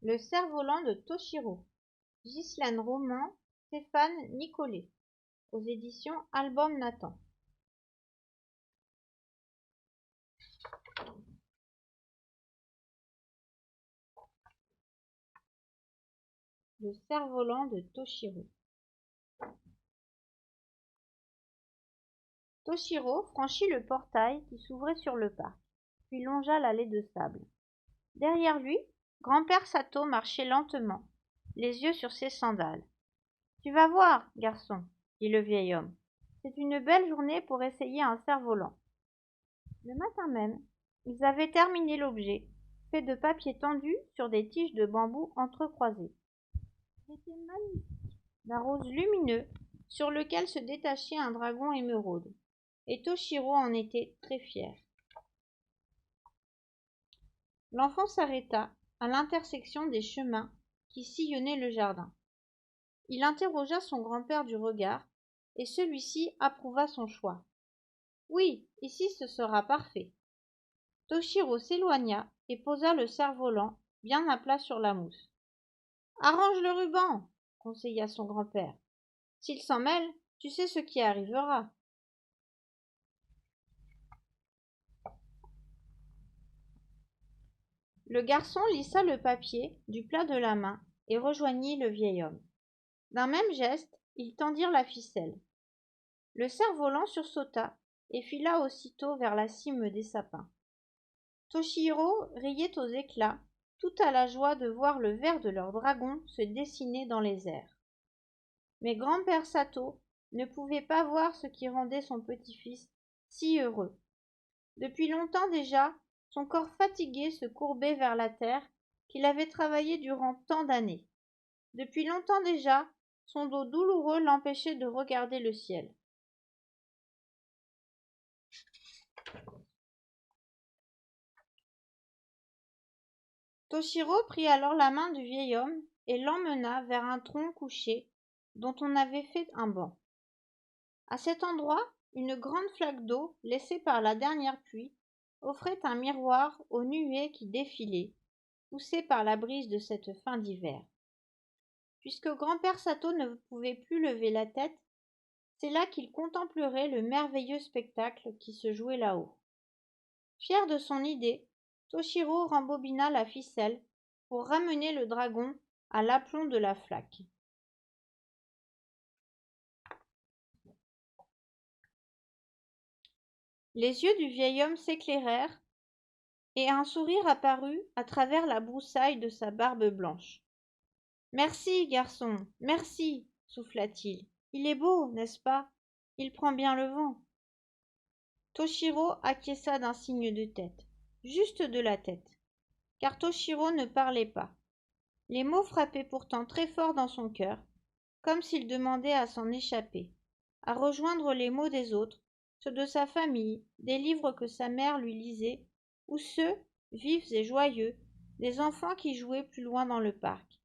Le cerf-volant de Toshiro. Ghislaine Roman, Stéphane Nicolet. Aux éditions Album Nathan. Le cerf-volant de Toshiro. Toshiro franchit le portail qui s'ouvrait sur le parc, puis longea l'allée de sable. Derrière lui, grand-père Sato marchait lentement, les yeux sur ses sandales. « Tu vas voir, garçon, » dit le vieil homme. « C'est une belle journée pour essayer un cerf-volant. » Le matin même, ils avaient terminé l'objet, fait de papier tendu sur des tiges de bambou entrecroisées. C'était magnifique, d'un rose lumineux sur lequel se détachait un dragon émeraude, et Toshiro en était très fier. L'enfant s'arrêta à l'intersection des chemins qui sillonnaient le jardin. Il interrogea son grand-père du regard, et celui-ci approuva son choix. « Oui, ici ce sera parfait. » Toshiro s'éloigna et posa le cerf-volant bien à plat sur la mousse. « Arrange le ruban, » conseilla son grand-père. « S'il s'en mêle, tu sais ce qui arrivera. » Le garçon lissa le papier du plat de la main et rejoignit le vieil homme. D'un même geste, ils tendirent la ficelle. Le cerf-volant sursauta et fila aussitôt vers la cime des sapins. Toshiro riait aux éclats, tout à la joie de voir le ver de leur dragon se dessiner dans les airs. Mais grand-père Sato ne pouvait pas voir ce qui rendait son petit-fils si heureux. Depuis longtemps déjà, son corps fatigué se courbait vers la terre qu'il avait travaillée durant tant d'années. Depuis longtemps déjà, son dos douloureux l'empêchait de regarder le ciel. Toshiro prit alors la main du vieil homme et l'emmena vers un tronc couché dont on avait fait un banc. À cet endroit, une grande flaque d'eau, laissée par la dernière pluie, offrait un miroir aux nuées qui défilaient, poussées par la brise de cette fin d'hiver. Puisque grand-père Sato ne pouvait plus lever la tête, c'est là qu'il contemplerait le merveilleux spectacle qui se jouait là-haut. Fier de son idée, Toshiro rembobina la ficelle pour ramener le dragon à l'aplomb de la flaque. Les yeux du vieil homme s'éclairèrent et un sourire apparut à travers la broussaille de sa barbe blanche. « Merci, garçon, merci, souffla-t-il. Il est beau, n'est-ce pas? Il prend bien le vent. » Toshiro acquiesça d'un signe de tête, juste de la tête, car Toshiro ne parlait pas. Les mots frappaient pourtant très fort dans son cœur, comme s'il demandait à s'en échapper, à rejoindre les mots des autres, ceux de sa famille, des livres que sa mère lui lisait, ou ceux, vifs et joyeux, des enfants qui jouaient plus loin dans le parc.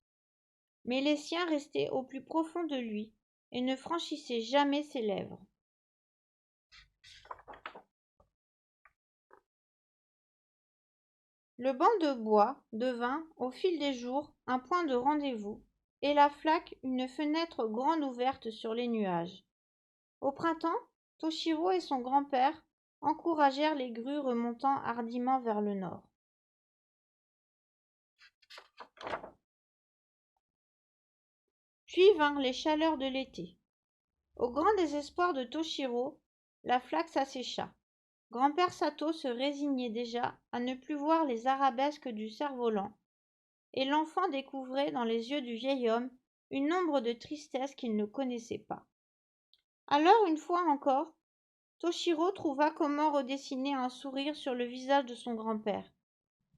Mais les siens restaient au plus profond de lui et ne franchissaient jamais ses lèvres. Le banc de bois devint, au fil des jours, un point de rendez-vous, et la flaque une fenêtre grande ouverte sur les nuages. Au printemps, Toshiro et son grand-père encouragèrent les grues remontant hardiment vers le nord. Puis vinrent les chaleurs de l'été. Au grand désespoir de Toshiro, la flaque s'assécha. Grand-père Sato se résignait déjà à ne plus voir les arabesques du cerf-volant, et l'enfant découvrait dans les yeux du vieil homme une ombre de tristesse qu'il ne connaissait pas. Alors, une fois encore, Toshiro trouva comment redessiner un sourire sur le visage de son grand-père.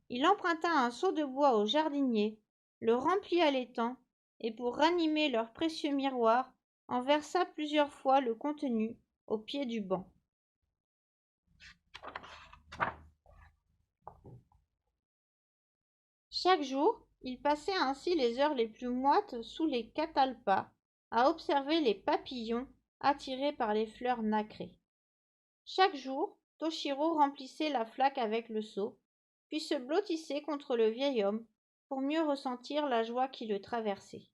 Il emprunta un seau de bois au jardinier, le remplit à l'étang, et pour ranimer leur précieux miroir, en versa plusieurs fois le contenu au pied du banc. Chaque jour, il passait ainsi les heures les plus moites sous les catalpas, à observer les papillons attirés par les fleurs nacrées. Chaque jour, Toshiro remplissait la flaque avec le seau, puis se blottissait contre le vieil homme pour mieux ressentir la joie qui le traversait.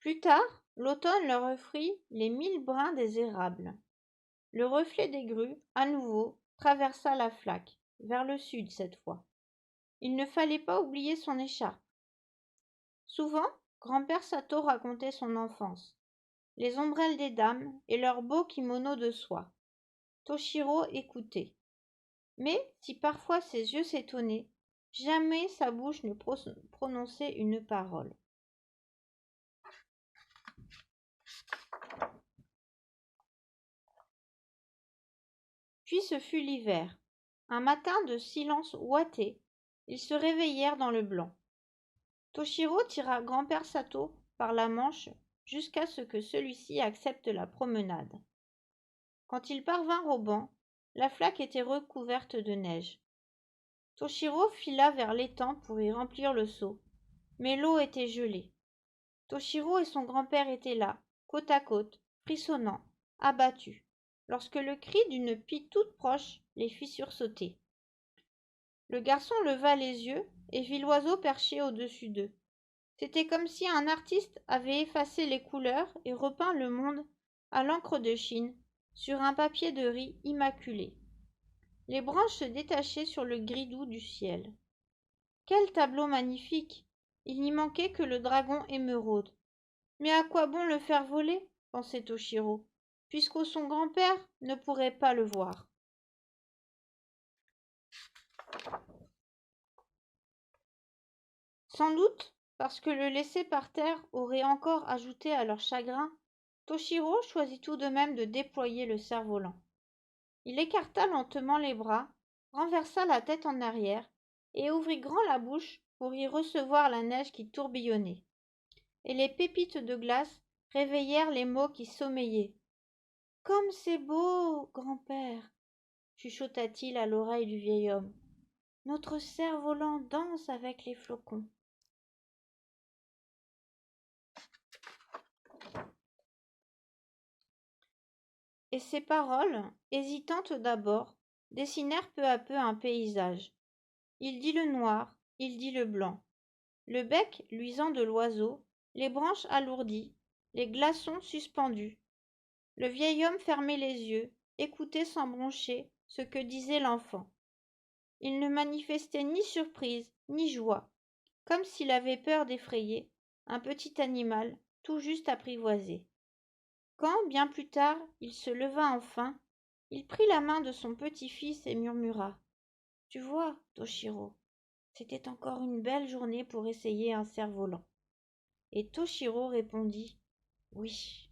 Plus tard, l'automne leur offrit les 1000 brins des érables. Le reflet des grues, à nouveau, traversa la flaque, vers le sud cette fois. Il ne fallait pas oublier son écharpe. Souvent, grand-père Sato racontait son enfance, les ombrelles des dames et leurs beaux kimonos de soie. Toshiro écoutait. Mais si parfois ses yeux s'étonnaient, jamais sa bouche ne prononçait une parole. Puis ce fut l'hiver. Un matin de silence ouaté, ils se réveillèrent dans le blanc. Toshiro tira grand-père Sato par la manche jusqu'à ce que celui-ci accepte la promenade. Quand ils parvinrent au banc, la flaque était recouverte de neige. Toshiro fila vers l'étang pour y remplir le seau, mais l'eau était gelée. Toshiro et son grand-père étaient là, côte à côte, frissonnants, abattus, lorsque le cri d'une pie toute proche les fit sursauter. Le garçon leva les yeux et vit l'oiseau perché au-dessus d'eux. C'était comme si un artiste avait effacé les couleurs et repeint le monde à l'encre de Chine sur un papier de riz immaculé. Les branches se détachaient sur le gris doux du ciel. Quel tableau magnifique! Il n'y manquait que le dragon émeraude. Mais à quoi bon le faire voler, pensait Toshiro, puisque son grand-père ne pourrait pas le voir. Sans doute, parce que le laisser par terre aurait encore ajouté à leur chagrin, Toshiro choisit tout de même de déployer le cerf-volant. Il écarta lentement les bras, renversa la tête en arrière et ouvrit grand la bouche pour y recevoir la neige qui tourbillonnait. Et les pépites de glace réveillèrent les mots qui sommeillaient. « Comme c'est beau, grand-père !» chuchota-t-il à l'oreille du vieil homme. « Notre cerf-volant danse avec les flocons. » Et ces paroles, hésitantes d'abord, dessinèrent peu à peu un paysage. Il dit le noir, il dit le blanc. Le bec luisant de l'oiseau, les branches alourdies, les glaçons suspendus. Le vieil homme fermait les yeux, écoutait sans broncher ce que disait l'enfant. Il ne manifestait ni surprise, ni joie, comme s'il avait peur d'effrayer un petit animal tout juste apprivoisé. Quand, bien plus tard, il se leva enfin, il prit la main de son petit-fils et murmura : « Tu vois, Toshiro, c'était encore une belle journée pour essayer un cerf-volant. » Et Toshiro répondit : « Oui. »